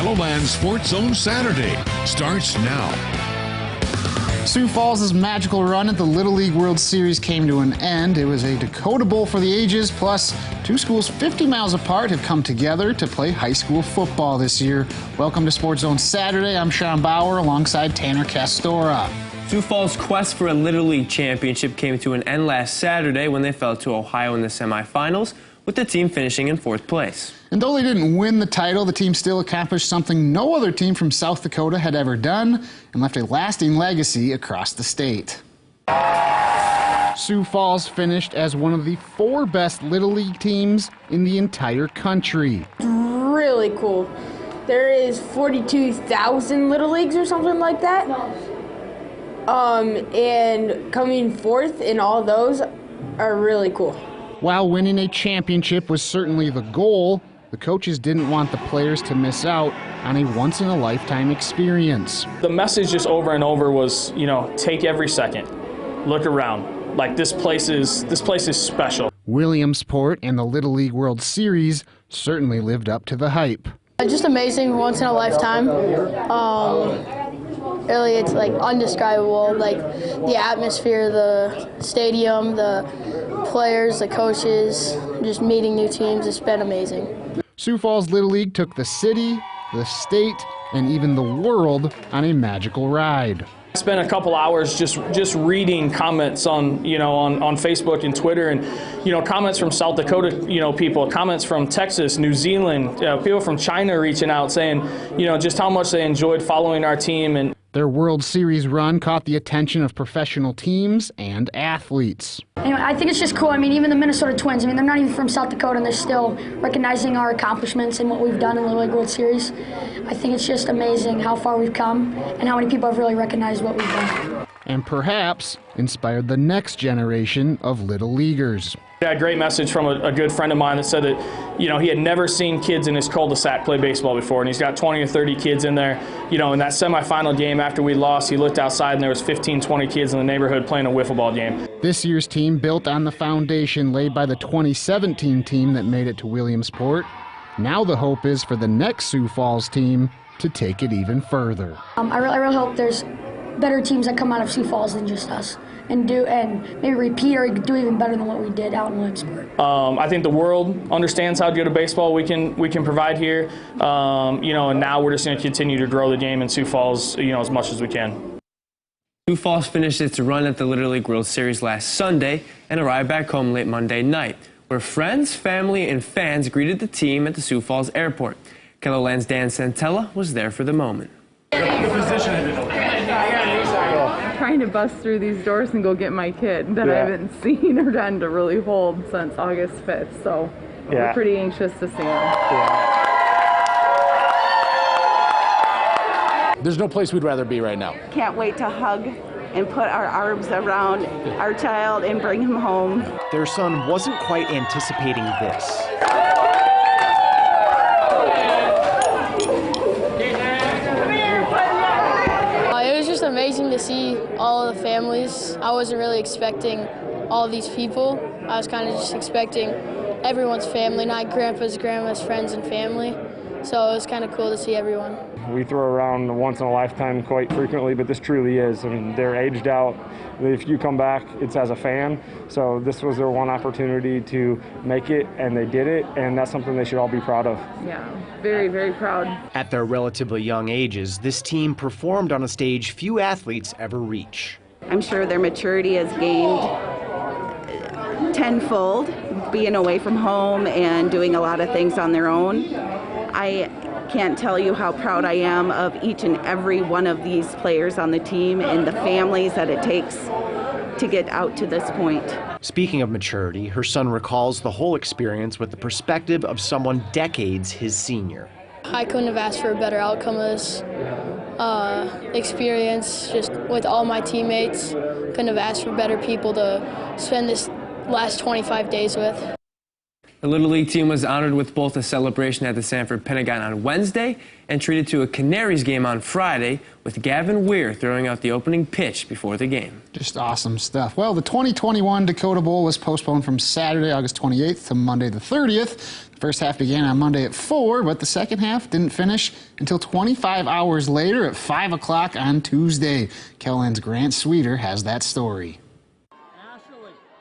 HOLLAND SportsZone Saturday starts now. Sioux Falls' magical run at the Little League World Series came to an end. It was a Dakota Bowl for the ages, plus two schools 50 miles apart have come together to play high school football this year. Welcome to SportsZone Saturday. I'm Sean Bauer alongside Tanner Castora. Sioux Falls' quest for a Little League championship came to an end last Saturday when they fell to Ohio in the semifinals, with the team finishing in 4th place. And though they didn't win the title, the team still accomplished something no other team from South Dakota had ever done and left a lasting legacy across the state. Sioux Falls finished as one of the 4 best Little League teams in the entire country. Really cool. There is 42,000 Little Leagues or something like that. And coming 4th in all those are really cool. While winning a championship was certainly the goal, the coaches didn't want the players to miss out on a once-in-a-lifetime experience. The message just over and over was, take every second, look around. Like this place is special. Williamsport and the Little League World Series certainly lived up to the hype. Just amazing, once in a lifetime. Really, it's like undescribable. Like the atmosphere, the stadium, the players, the coaches, just meeting new teams. It's been amazing. Sioux Falls Little League took the city, the state, and even the world on a magical ride. I spent a couple hours just reading comments on on Facebook and Twitter, and comments from South Dakota people, comments from Texas, New Zealand, people from China reaching out saying just how much they enjoyed following our team. And their World Series run caught the attention of professional teams and athletes. Anyway, I think it's just cool. I mean, even the Minnesota Twins, they're not even from South Dakota, and they're still recognizing our accomplishments and what we've done in the Little League World Series. I think it's just amazing how far we've come and how many people have really recognized what we've done. And perhaps inspired the next generation of Little Leaguers. I had a great message from a good friend of mine that said that, he had never seen kids in his cul-de-sac play baseball before, and he's got 20 or 30 kids in there. In that semifinal game after we lost, he looked outside and there was 15, 20 kids in the neighborhood playing a wiffle ball game. This year's team built on the foundation laid by the 2017 team that made it to Williamsport. Now the hope is for the next Sioux Falls team to take it even further. I really hope there's better teams that come out of Sioux Falls than just us, and maybe repeat or do even better than what we did out in Williamsport. I think the world understands how good a baseball we can provide here, and now we're just going to continue to grow the game in Sioux Falls, as much as we can. Sioux Falls finished its run at the Little League World Series last Sunday and arrived back home late Monday night, where friends, family, and fans greeted the team at the Sioux Falls airport. KELOLAND's Dan Santella was there for the moment. Trying to bust through these doors and go get my kid that I haven't seen or gotten to really hold since August 5th, so we're pretty anxious to see him. There's no place we'd rather be right now. Can't wait to hug and put our arms around our child and bring him home. Their son wasn't quite anticipating this. Amazing to see all of the families. I wasn't really expecting all of these people. I was kind of just expecting everyone's family, not grandpa's, grandma's friends and family. So it was kind of cool to see everyone. We throw around once in a lifetime quite frequently, but this truly is. I mean, they're aged out. If you come back, it's as a fan. So this was their one opportunity to make it, and they did it, and that's something they should all be proud of. Yeah, very, very proud. At their relatively young ages, this team performed on a stage few athletes ever reach. I'm sure their maturity has gained tenfold, being away from home and doing a lot of things on their own. I can't tell you how proud I am of each and every one of these players on the team and the families that it takes to get out to this point. Speaking of maturity, her son recalls the whole experience with the perspective of someone decades his senior. I couldn't have asked for a better outcome of this experience, just with all my teammates. Couldn't have asked for better people to spend this last 25 days with. The Little League team was honored with both a celebration at the Sanford Pentagon on Wednesday and treated to a Canaries game on Friday, with Gavin Weir throwing out the opening pitch before the game. Just awesome stuff. Well, the 2021 Dakota Bowl was postponed from Saturday, August 28th to Monday the 30th. The first half began on Monday at 4, but the second half didn't finish until 25 hours later at 5 o'clock on Tuesday. KELOLAND's Grant Sweeter has that story.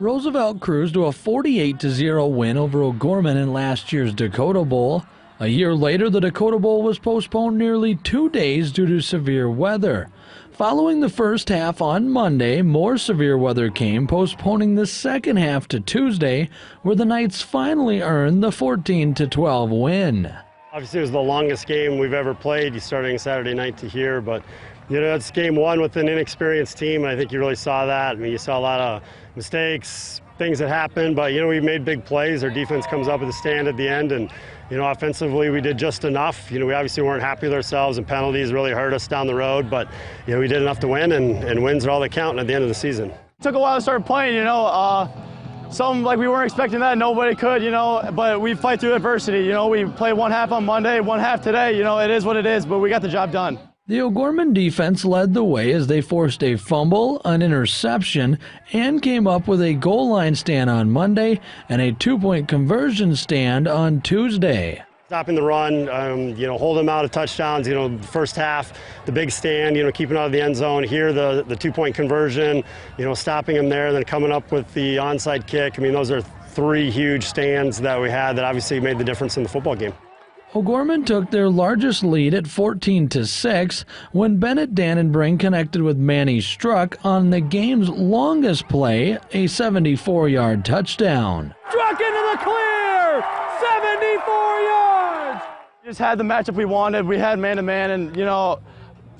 Roosevelt cruised to a 48-0 win over O'Gorman in last year's Dakota Bowl. A year later, the Dakota Bowl was postponed nearly 2 days due to severe weather. Following the first half on Monday, more severe weather came, postponing the second half to Tuesday, where the Knights finally earned the 14-12 win. Obviously, it was the longest game we've ever played, starting Saturday night to here, but you know, it's game one with an inexperienced team, and I think you really saw that. I mean, you saw a lot of mistakes, things that happened, but, you know, we made big plays. Our defense comes up with a stand at the end, and, you know, offensively we did just enough. You know, we obviously weren't happy with ourselves, and penalties really hurt us down the road, but, you know, we did enough to win, and wins are all that count at the end of the season. It took a while to start playing, you know. Something like we weren't expecting that. Nobody could, you know, but we fight through adversity. You know, we played one half on Monday, one half today. You know, it is what it is, but we got the job done. The O'Gorman defense led the way as they forced a fumble, an interception, and came up with a goal line stand on Monday and a two-point conversion stand on Tuesday. Stopping the run, you know, holding them out of touchdowns, you know, first half, the big stand, you know, keeping out of the end zone. Here, the two-point conversion, you know, stopping them there, then coming up with the onside kick. I mean, those are three huge stands that we had that obviously made the difference in the football game. O'Gorman took their largest lead at 14-6 when Bennett Dannenbring connected with Manny Struck on the game's longest play, a 74-yard touchdown. Struck into the clear! 74 yards! We just had the matchup we wanted. We had man-to-man, and, you know,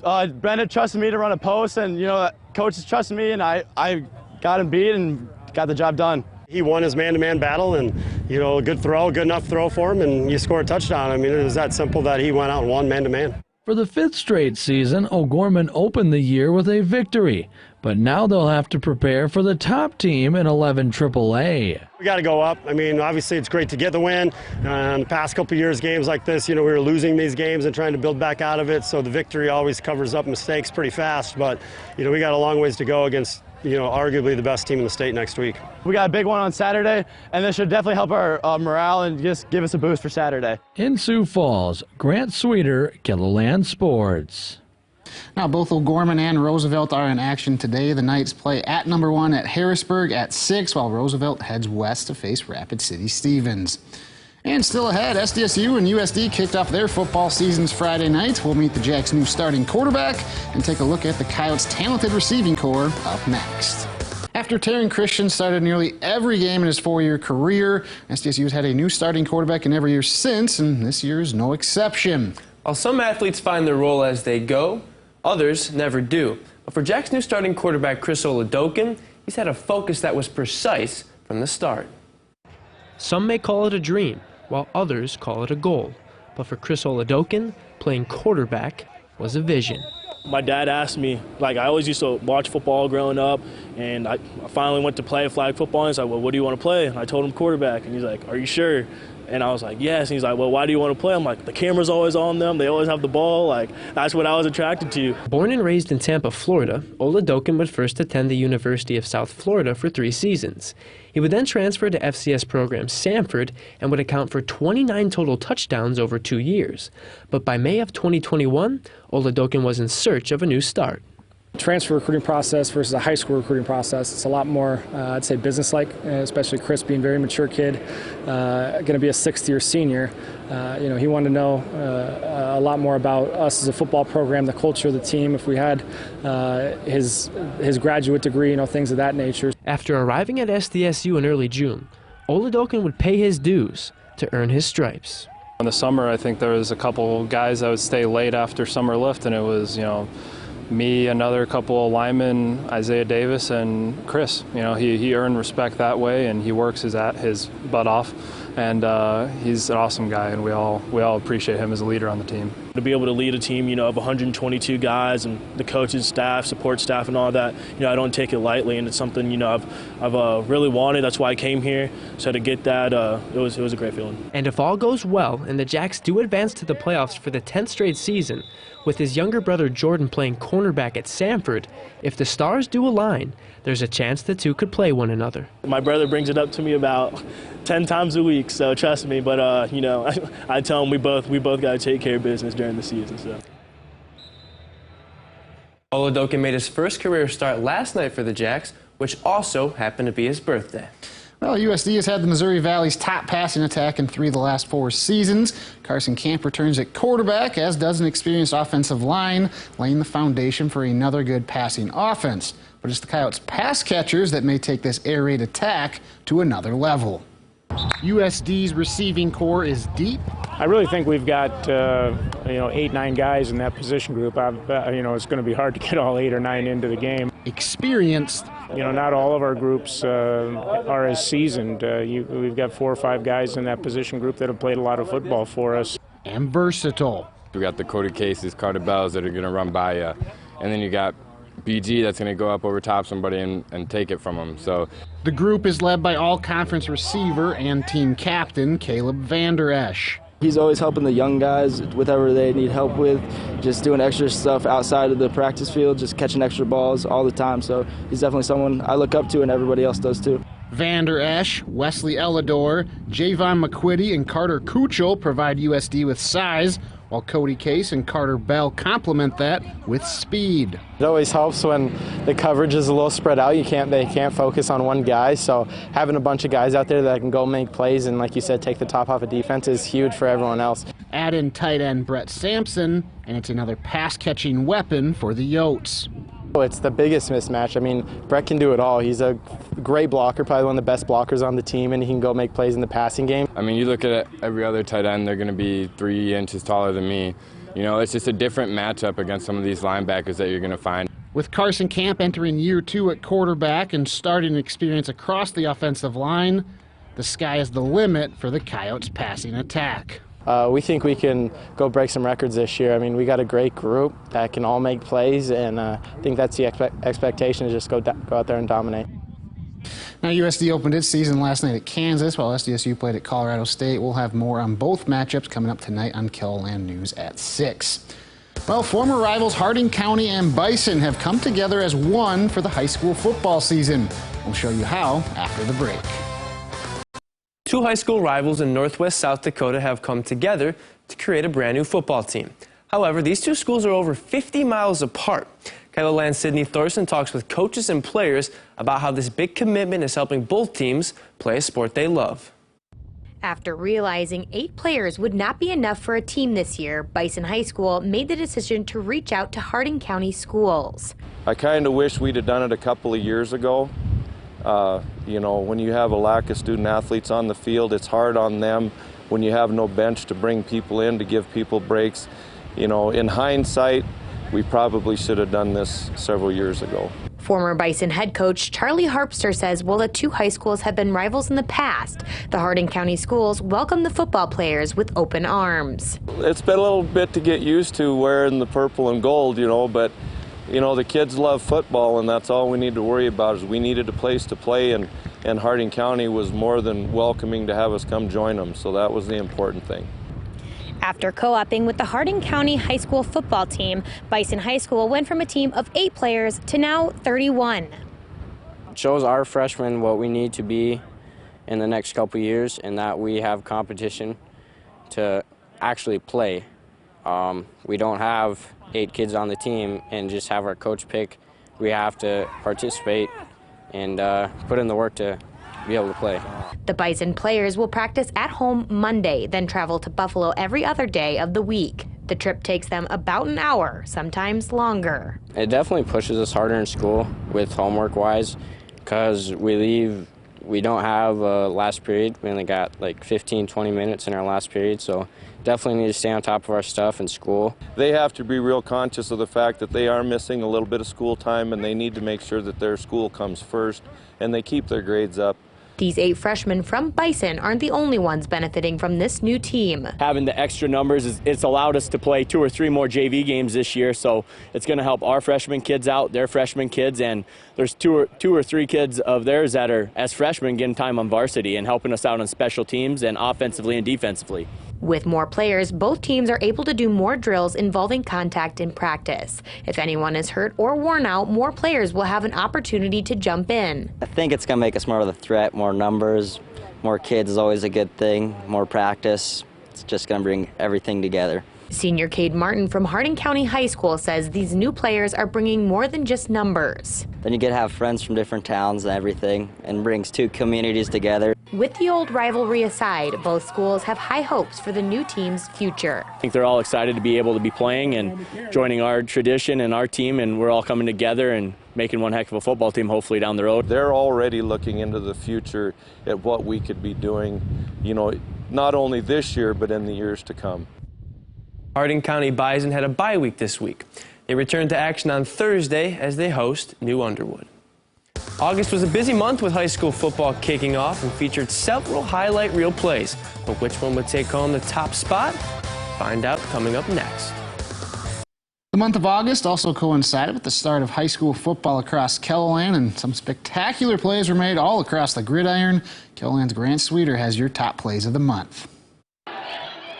Bennett trusted me to run a post, and, you know, coaches trusted me, and I got him beat and got the job done. He won his man-to-man battle, and, you know, a good throw, good enough throw for him, and you score a touchdown. I mean, it was that simple that he went out and won man-to-man. For the fifth straight season, O'Gorman opened the year with a victory, but now they'll have to prepare for the top team in 11 AAA. We got to go up. I mean, obviously it's great to get the win. The past couple of years, games like this, you know, we were losing these games and trying to build back out of it, so the victory always covers up mistakes pretty fast, but, you know, we got a long ways to go against, you know, arguably the best team in the state next week. We got a big one on Saturday, and this should definitely help our morale and just give us a boost for Saturday. In Sioux Falls, Grant Sweeter, KELOLAND Sports. Now, both O'Gorman and Roosevelt are in action today. The Knights play at number 1 at Harrisburg at 6, while Roosevelt heads west to face Rapid City Stevens. And still ahead, SDSU and USD kicked off their football seasons Friday night. We'll meet the Jacks' new starting quarterback and take a look at the Coyotes' talented receiving corps up next. After Taryn Christian started nearly every game in his 4-year career, SDSU has had a new starting quarterback in every year since, and this year is no exception. While some athletes find their role as they go, others never do. But for Jack's new starting quarterback, Chris Oladokin, he's had a focus that was precise from the start. Some may call it a dream, while others call it a goal. But for Chris Oladokin, playing quarterback was a vision. My dad asked me, like, I always used to watch football growing up, and I finally went to play flag football, and he's like, well, what do you want to play? And I told him quarterback, and he's like, are you sure? And I was like, yes. And he's like, well, why do you want to play? I'm like, the camera's always on them. They always have the ball. Like, that's what I was attracted to. Born and raised in Tampa, Florida, Oladokin would first attend the University of South Florida for 3 seasons. He would then transfer to FCS program Sanford and would account for 29 total touchdowns over 2 years. But by May of 2021, Oladokin was in search of a new start. Transfer recruiting process versus a high school recruiting process. It's a lot more, I'd say, business-like, especially Chris being a very mature kid, going to be a 6th-year senior. You know, he wanted to know a lot more about us as a football program, the culture of the team, if we had his graduate degree, you know, things of that nature. After arriving at SDSU in early June, Oladokin would pay his dues to earn his stripes. In the summer, I think there was a couple guys that would stay late after summer lift, and it was, you know, me, another couple of linemen, Isaiah Davis, and Chris. You know, he earned respect that way, and he works his butt off. and he's an awesome guy, and we all appreciate him as a leader on the team. To be able to lead a team, of 122 guys and the coaches, staff, support staff, and all that, I don't take it lightly, and it's something I've really wanted. That's why I came here. So to get that, it was a great feeling. And if all goes well, and the Jacks do advance to the playoffs for the 10th straight season, with his younger brother Jordan playing cornerback at Samford, if the stars do align, there's a chance the two could play one another. My brother brings it up to me about 10 times a week, so trust me. But I tell him we both got to take care of business during the season. So. Oladokin made his first career start last night for the Jacks, which also happened to be his birthday. Well, USD has had the Missouri Valley's top passing attack in 3 of the last 4 seasons. Carson Camp returns at quarterback, as does an experienced offensive line, laying the foundation for another good passing offense. But it's the Coyotes' pass catchers that may take this air raid attack to another level. USD's receiving core is deep. I really think we've got 8, 9 guys in that position group. It's going to be hard to get all 8 or 9 into the game. Experienced. Not all of our groups are as seasoned. We've got 4 or 5 guys in that position group that have played a lot of football for us. And versatile. We got the Cody Cases, Carter Bells that are going to run by you, and then you got BG that's going to go up over top somebody and take it from them. So the group is led by all-conference receiver and team captain Caleb Vander Esch. He's always helping the young guys with whatever they need help with, just doing extra stuff outside of the practice field, just catching extra balls all the time. So he's definitely someone I look up to, and everybody else does too. Vander Esch, Wesley Elidor, Javon McQuitty, and Carter Kuchel provide USD with size, while Cody Case and Carter Bell complement that with speed. It always helps when the coverage is a little spread out. They can't focus on one guy, so having a bunch of guys out there that can go make plays and, like you said, take the top off of defense is huge for everyone else. Add in tight end Brett Sampson, and it's another pass-catching weapon for the Yotes. It's the biggest mismatch. I mean, Brett can do it all. He's a great blocker, probably one of the best blockers on the team, and he can go make plays in the passing game. I mean, you look at every other tight end, they're going to be 3 inches taller than me. It's just a different matchup against some of these linebackers that you're going to find. With Carson Camp entering year 2 at quarterback and starting experience across the offensive line, the sky is the limit for the Coyotes' passing attack. We think we can go break some records this year. I mean, we got a great group that can all make plays, and I think that's the expectation, is just go out there and dominate. Now, USD opened its season last night at Kansas, while SDSU played at Colorado State. We'll have more on both matchups coming up tonight on KELOLAND News at 6. Well, former rivals Harding County and Bison have come together as one for the high school football season. We'll show you how after the break. 2 high school rivals in northwest South Dakota have come together to create a brand new football team. However, these 2 schools are over 50 miles apart. KELOLAND's Sydney Thorson talks with coaches and players about how this big commitment is helping both teams play a sport they love. After realizing 8 players would not be enough for a team this year, Bison High School made the decision to reach out to Harding County schools. I kind of wish we'd have done it a couple of years ago. When you have a lack of student athletes on the field, it's hard on them when you have no bench to bring people in, to give people breaks. In hindsight, we probably should have done this several years ago. Former Bison head coach Charlie Harpster says while the 2 high schools have been rivals in the past, the Harding County schools welcome the football players with open arms. It's been a little bit to get used to wearing the purple and gold, but the kids love football, and that's all we need to worry about. Is we needed a place to play, and Harding County was more than welcoming to have us come join them, so that was the important thing. After co-oping with the Harding County High School football team, Bison High School went from a team of 8 players to now 31. It shows our freshmen what we need to be in the next couple years, and that we have competition to actually play. We don't have 8 kids on the team and just have our coach pick. We have to participate and put in the work to be able to play. The Bison players will practice at home Monday, then travel to Buffalo every other day of the week. The trip takes them about an hour, sometimes longer. It definitely pushes us harder in school with homework-wise, because we don't have a last period. We only got like 15, 20 minutes in our last period, so definitely need to stay on top of our stuff in school. They have to be real conscious of the fact that they are missing a little bit of school time, and they need to make sure that their school comes first and they keep their grades up. These 8 freshmen from Bison aren't the only ones benefiting from this new team. Having the extra numbers, it's allowed us to play 2 or 3 more JV games this year, so it's going to help our freshman kids out, their freshman kids, and there's two or three kids of theirs that are, as freshmen, getting time on varsity and helping us out on special teams and offensively and defensively. With more players, both teams are able to do more drills involving contact in practice. If anyone is hurt or worn out, more players will have an opportunity to jump in. I think it's going to make us more of a threat, more numbers, more kids is always a good thing, more practice. It's just going to bring everything together. Senior Cade Martin from Hardin County High School says these new players are bringing more than just numbers. Then you get to have friends from different towns and everything, and brings 2 communities together. With the old rivalry aside, both schools have high hopes for the new team's future. I think they're all excited to be able to be playing and joining our tradition and our team, and we're all coming together and making one heck of a football team hopefully down the road. They're already looking into the future at what we could be doing, you know, not only this year but in the years to come. Hardin County Bison had a bye week this week. They returned to action on Thursday as they host New Underwood. August was a busy month with high school football kicking off and featured several highlight reel plays. But which one would take home the top spot? Find out coming up next. The month of August also coincided with the start of high school football across KELOLAND, and some spectacular plays were made all across the gridiron. KELOLAND's Grant Sweeter has your top plays of the month.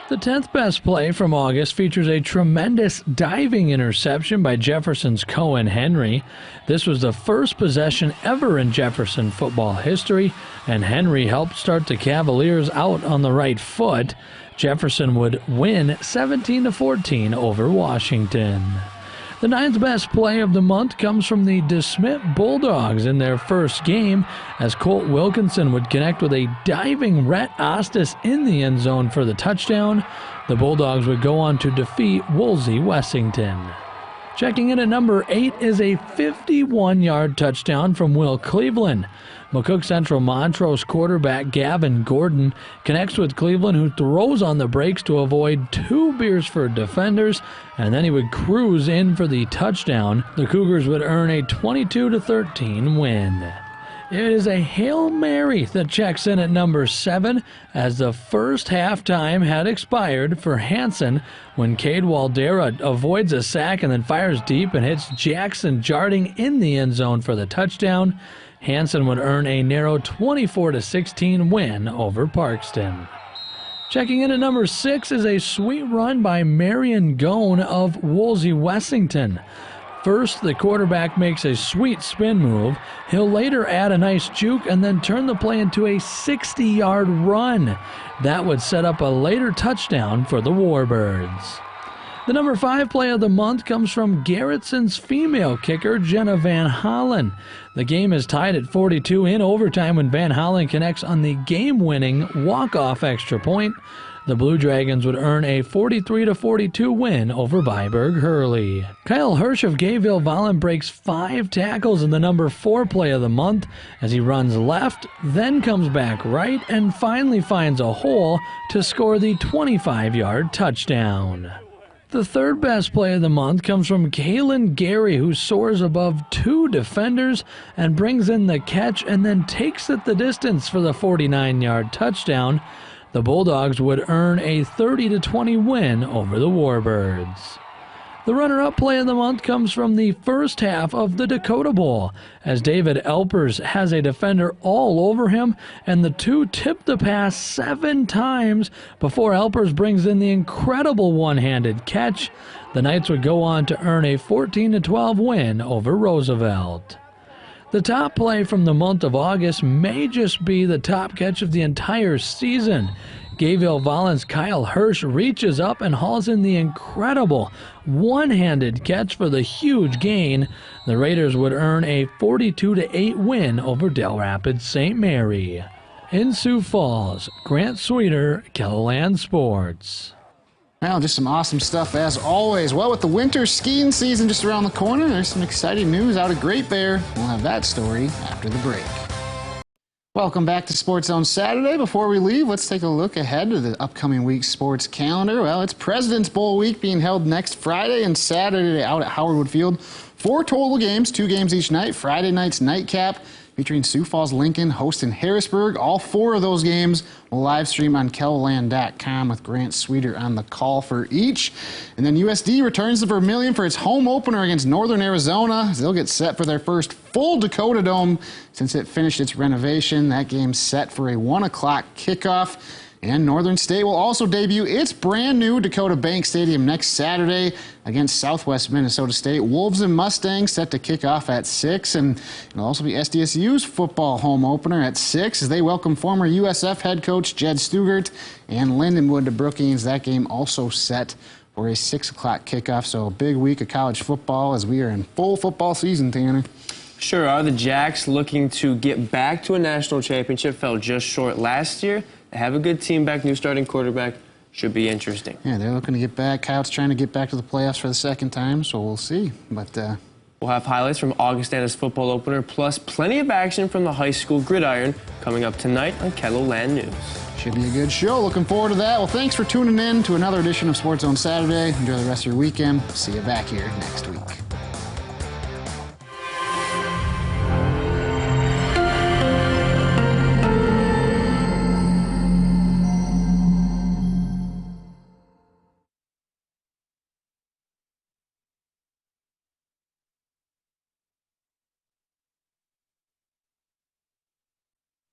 The 10th best play from August features a tremendous diving interception by Jefferson's Cohen Henry. This was the first possession ever in Jefferson football history, and Henry helped start the Cavaliers out on the right foot. Jefferson would win 17-14 over Washington. The 9th best play of the month comes from the DeSmet Bulldogs in their first game, as Colt Wilkinson would connect with a diving RHETT OSTHUS in the end zone for the touchdown. The Bulldogs would go on to defeat Woolsey Wessington. Checking in at number 8 is a 51-yard touchdown from Will Cleveland. McCook Central Montrose quarterback Gavin Gordon connects with Cleveland, who throws on the brakes to avoid 2 Beersford defenders, and then he would cruise in for the touchdown. The Cougars would earn a 22-13 win. It is a Hail Mary that checks in at number 7, as the first halftime had expired for Hanson when Cade Waldera avoids a sack and then fires deep and hits Jackson Jarding in the end zone for the touchdown. Hanson would earn a narrow 24-16 win over Parkston. Checking in at number 6 is a sweet run by Marion Gone of Woolsey Wessington. First, the quarterback makes a sweet spin move. He'll later add a nice juke and then turn the play into a 60-yard run. That would set up a later touchdown for the Warbirds. The number 5 play of the month comes from Garrettson's female kicker, Jenna Van Hollen. The game is tied at 42 in overtime when Van Hollen connects on the game-winning walk-off extra point. The Blue Dragons would earn a 43-42 win over Viborg Hurley. Kyle Hirsch of GAYVILLE-VOLIN'S breaks 5 tackles in the number 4 play of the month as he runs left, then comes back right, and finally finds a hole to score the 25-yard touchdown. The 3rd best play of the month comes from Kalen Gary, who soars above 2 defenders and brings in the catch and then takes it the distance for the 49-yard touchdown. The Bulldogs would earn a 30-20 win over the Warbirds. The runner-up play of the month comes from the first half of the Dakota Bowl, as David Elpers has a defender all over him, and the two tip the pass 7 times before Elpers brings in the incredible one-handed catch. The Knights would go on to earn a 14-12 win over Roosevelt. The top play from the month of August may just be the top catch of the entire season. GAYVILLE-VOLIN'S Kyle Hirsch reaches up and hauls in the incredible one-handed catch for the huge gain. The Raiders would earn a 42-8 win over Del Rapids St. Mary. In Sioux Falls, Grant Sweeter, KELOLAND Sports. Well, just some awesome stuff as always. Well, with the winter skiing season just around the corner, there's some exciting news out of Great Bear. We'll have that story after the break. Welcome back to SportsZone Saturday. Before we leave, let's take a look ahead to the upcoming week's sports calendar. Well, it's President's Bowl week being held next Friday and Saturday out at Howard Wood Field. 4 total games, 2 games each night. Friday night's nightcap featuring Sioux Falls Lincoln hosting Harrisburg. All 4 of those games will live stream on KELOLAND.com with Grant Sweeter on the call for each. And then USD returns to Vermillion for its home opener against Northern Arizona. They'll get set for their first full Dakota Dome since it finished its renovation. That game's set for a 1 o'clock kickoff. And Northern State will also debut its brand new Dakota Bank Stadium next Saturday against Southwest Minnesota State. Wolves and Mustangs set to kick off at 6. And it'll also be SDSU's football home opener at 6 as they welcome former USF head coach Jed Stugart and Lindenwood to Brookings. That game also set for a 6 o'clock kickoff. So a big week of college football as we are in full football season, Tanner. Sure are. The Jacks looking to get back to a national championship. Fell just short last year. They have a good team back, new starting quarterback. Should be interesting. Yeah, they're looking to get back. Coyotes trying to get back to the playoffs for the second time, so we'll see. But we'll have highlights from Augustana's football opener, plus plenty of action from the high school gridiron coming up tonight on KELOLAND News. Should be a good show. Looking forward to that. Well, thanks for tuning in to another edition of SportsZone Saturday. Enjoy the rest of your weekend. See you back here next week.